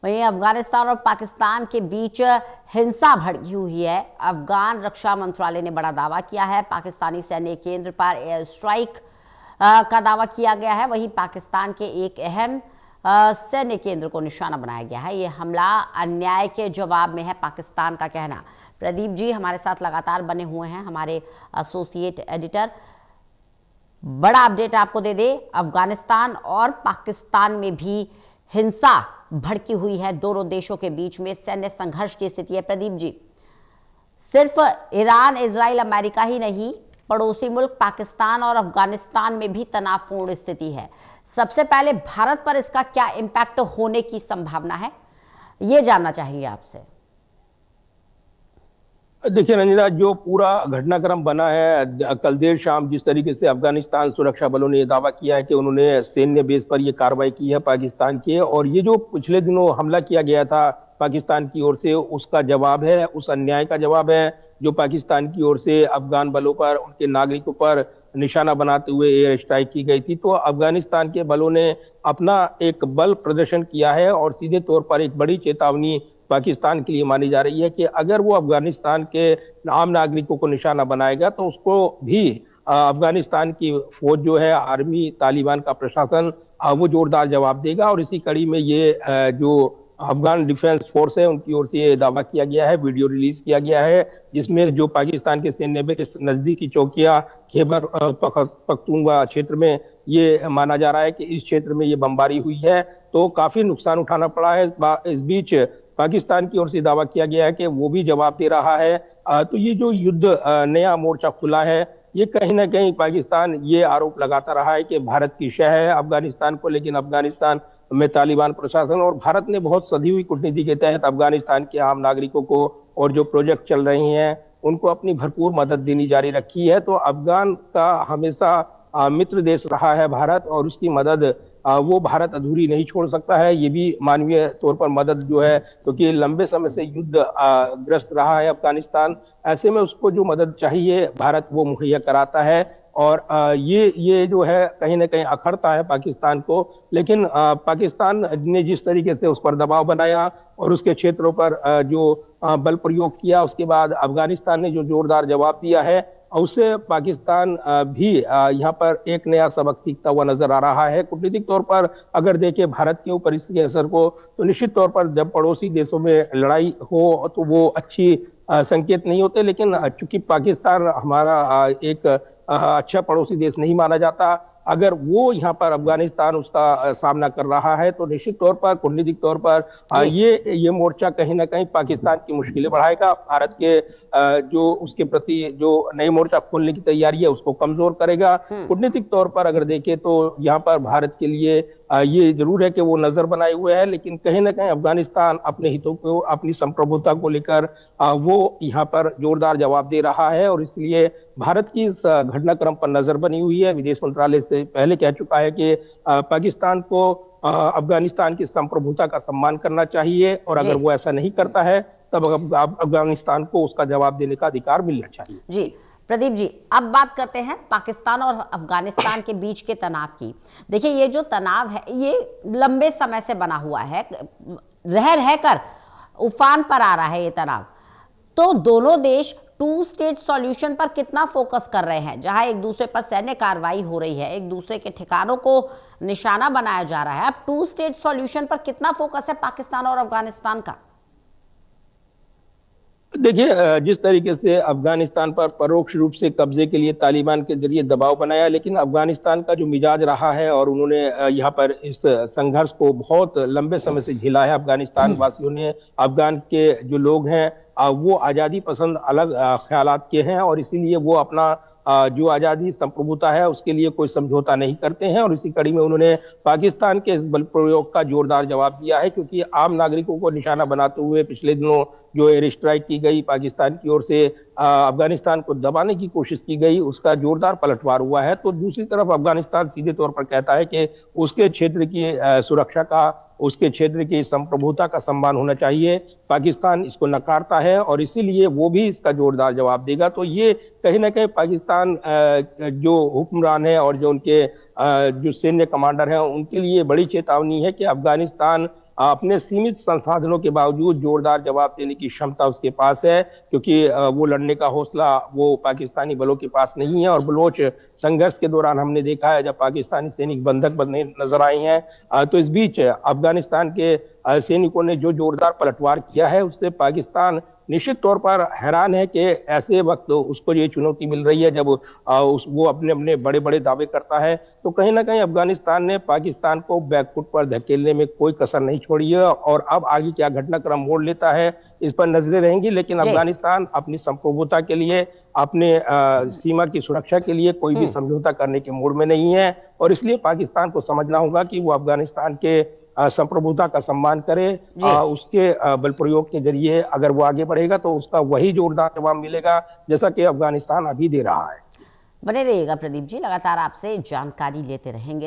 वहीं अफगानिस्तान और पाकिस्तान के बीच हिंसा भड़की हुई है। अफगान रक्षा मंत्रालय ने बड़ा दावा किया है। पाकिस्तानी सैन्य केंद्र पर एयर स्ट्राइक का दावा किया गया है। वहीं पाकिस्तान के एक अहम सैन्य केंद्र को निशाना बनाया गया है। ये हमला अन्याय के जवाब में है, पाकिस्तान का कहना। प्रदीप जी हमारे साथ लगातार बने हुए हैं, हमारे एसोसिएट एडिटर। बड़ा अपडेट आपको दे दे, अफगानिस्तान और पाकिस्तान में भी हिंसा भड़की हुई है। दोनों देशों के बीच में सैन्य संघर्ष की स्थिति है। प्रदीप जी, सिर्फ ईरान, इजराइल, अमेरिका ही नहीं, पड़ोसी मुल्क पाकिस्तान और अफगानिस्तान में भी तनावपूर्ण स्थिति है। सबसे पहले भारत पर इसका क्या इम्पैक्ट होने की संभावना है, ये जानना चाहिए आपसे। देखिए रंजना, जो पूरा घटनाक्रम बना है कल देर शाम, जिस तरीके से अफगानिस्तान सुरक्षा बलों ने यह दावा किया है कि उन्होंने सैन्य बेस पर यह कार्रवाई की है पाकिस्तान के, और ये जो पिछले दिनों हमला किया गया था पाकिस्तान की ओर से, उसका जवाब है, उस अन्याय का जवाब है जो पाकिस्तान की ओर से अफगान बलों पर, उनके नागरिकों पर निशाना बनाते हुए एयर स्ट्राइक की गई थी। तो अफगानिस्तान के बलों ने अपना एक बल प्रदर्शन किया है और सीधे तौर पर एक बड़ी चेतावनी पाकिस्तान के लिए मानी जा रही है कि अगर वो अफगानिस्तान के आम नागरिकों को निशाना बनाएगा तो उसको भी अफगानिस्तान की फौज जो है, आर्मी, तालिबान का प्रशासन, वो जोरदार जवाब देगा। और इसी कड़ी में ये जो अफगान डिफेंस फोर्स है उनकी ओर से ये दावा किया गया है, वीडियो रिलीज किया गया है, जिसमें जो पाकिस्तान के सैन्य बेस नजदीकी चौकियां खैबर पख्तूनख्वा क्षेत्र में, ये माना जा रहा है कि इस क्षेत्र में ये बमबारी हुई है, तो काफी नुकसान उठाना पड़ा है। इस बीच पाकिस्तान की ओर से दावा किया गया है कि वो भी जवाब दे रहा है। तो ये जो युद्ध नया मोर्चा खुला है, ये कहीं ना कहीं पाकिस्तान ये आरोप लगाता रहा है कि भारत की शह है अफगानिस्तान को, लेकिन अफगानिस्तान में तालिबान प्रशासन और भारत ने बहुत सधी हुई कूटनीति के तहत अफगानिस्तान के आम नागरिकों को और जो प्रोजेक्ट चल रहे हैं उनको अपनी भरपूर मदद देनी जारी रखी है। तो अफगान का हमेशा मित्र देश रहा है भारत, और उसकी मदद वो भारत अधूरी नहीं छोड़ सकता है। ये भी मानवीय तौर पर मदद जो है, क्योंकि लंबे समय से युद्ध ग्रस्त रहा है अफगानिस्तान, ऐसे में उसको जो मदद चाहिए भारत वो मुहैया कराता है। और ये जो है कहीं ना कहीं अखरता है पाकिस्तान को, लेकिन पाकिस्तान ने जिस तरीके से उस पर दबाव बनाया और उसके क्षेत्रों पर जो बल प्रयोग किया, उसके बाद अफगानिस्तान ने जो जोरदार जवाब दिया है, उससे पाकिस्तान भी यहाँ पर एक नया सबक सीखता हुआ नजर आ रहा है। कूटनीतिक तौर पर अगर देखें भारत के ऊपर इसके असर को, तो निश्चित तौर पर जब पड़ोसी देशों में लड़ाई हो तो वो अच्छी संकेत नहीं होते, लेकिन चूंकि पाकिस्तान हमारा एक अच्छा पड़ोसी देश नहीं माना जाता, अगर वो यहाँ पर अफगानिस्तान उसका सामना कर रहा है, तो निश्चित तौर पर कूटनीतिक तौर पर जी ये मोर्चा कहीं ना कहीं पाकिस्तान की मुश्किलें बढ़ाएगा। भारत के जो उसके प्रति जो नई मोर्चा खोलने की तैयारी है उसको कमजोर करेगा। कूटनीतिक तौर पर अगर देखें तो यहाँ पर भारत के लिए ये जरूर है कि वो नजर बनाए हुए है, लेकिन कहीं ना कहीं अफगानिस्तान अपने हितों को, अपनी संप्रभुता को लेकर वो यहाँ पर जोरदार जवाब दे रहा है। और इसलिए भारत की इस घटनाक्रम पर नजर बनी हुई है। विदेश मंत्रालय से पहले कह चुका है कि पाकिस्तान को अफगानिस्तान की संप्रभुता का सम्मान करना चाहिए, और जी अगर वो ऐसा नहीं करता है तब अफगानिस्तान को उसका जवाब देने का अधिकार मिलना चाहिए। जी प्रदीप जी, अब बात करते हैं पाकिस्तान और अफगानिस्तान के बीच के तनाव की। देखिए, ये जो तनाव है ये लंबे समय से बना हुआ है, रह रहकर उफान पर आ रहा है ये तनाव। तो दोनों देश टू स्टेट सॉल्यूशन पर कितना फोकस कर रहे हैं, जहां एक दूसरे पर सैन्य कार्रवाई हो रही है, एक दूसरे के ठिकानों को निशाना बनाया जा रहा है। अब टू स्टेट सॉल्यूशन पर कितना फोकस है पाकिस्तान और अफगानिस्तान का? देखिए, जिस तरीके से अफगानिस्तान पर परोक्ष रूप से कब्जे के लिए तालिबान के जरिए दबाव बनाया, लेकिन अफगानिस्तान का जो मिजाज रहा है और उन्होंने यहाँ पर इस संघर्ष को बहुत लंबे समय से झेला है अफगानिस्तान वासियों ने। अफगान के जो लोग हैं वो आज़ादी पसंद अलग ख्यालात के हैं, और इसीलिए वो अपना जो आज़ादी संप्रभुता है उसके लिए कोई समझौता नहीं करते हैं। और इसी कड़ी में उन्होंने पाकिस्तान के इस बल प्रयोग का जोरदार जवाब दिया है, क्योंकि आम नागरिकों को निशाना बनाते हुए पिछले दिनों जो एयर स्ट्राइक की गई पाकिस्तान की ओर से, अफगानिस्तान को दबाने की कोशिश की गई, उसका जोरदार पलटवार हुआ है। तो दूसरी तरफ अफगानिस्तान सीधे तौर पर कहता है कि उसके क्षेत्र की सुरक्षा का, उसके क्षेत्र की संप्रभुता का सम्मान होना चाहिए। पाकिस्तान इसको नकारता है और इसीलिए वो भी इसका जोरदार जवाब देगा। तो ये कहीं ना कहीं पाकिस्तान जो हुक्मरान है और जो उनके जो सैन्य कमांडर हैं उनके लिए बड़ी चेतावनी है कि अफगानिस्तान अपने सीमित संसाधनों के बावजूद जोरदार जवाब देने की क्षमता उसके पास है, क्योंकि वो लड़ने का हौसला वो पाकिस्तानी बलों के पास नहीं है। और बलोच संघर्ष के दौरान हमने देखा है जब पाकिस्तानी सैनिक बंधक बने नजर आए हैं, तो इस बीच अफगानिस्तान के सैनिकों ने जो जोरदार पलटवार किया है उससे पाकिस्तान निश्चित तौर पर हैरान है कि ऐसे वक्त उसको ये चुनौती मिल रही है जब वो अपने अपने बड़े बड़े दावे करता है। तो कहीं ना कहीं अफगानिस्तान ने पाकिस्तान को बैकफुट पर धकेलने में कोई कसर नहीं छोड़ी है, और अब आगे क्या घटनाक्रम मोड़ लेता है इस पर नजरें रहेंगी। लेकिन जी। अफगानिस्तान अपनी संप्रभुता के लिए, अपने सीमा की सुरक्षा के लिए कोई भी समझौता करने के मूड में नहीं है, और इसलिए पाकिस्तान को समझना होगा कि वो अफगानिस्तान के संप्रभुता का सम्मान करे। जी। उसके बल प्रयोग के जरिए अगर वो आगे बढ़ेगा तो उसका वही जोरदार जवाब मिलेगा जैसा कि अफगानिस्तान अभी दे रहा है। बने रहिएगा प्रदीप जी, लगातार आपसे जानकारी लेते रहेंगे।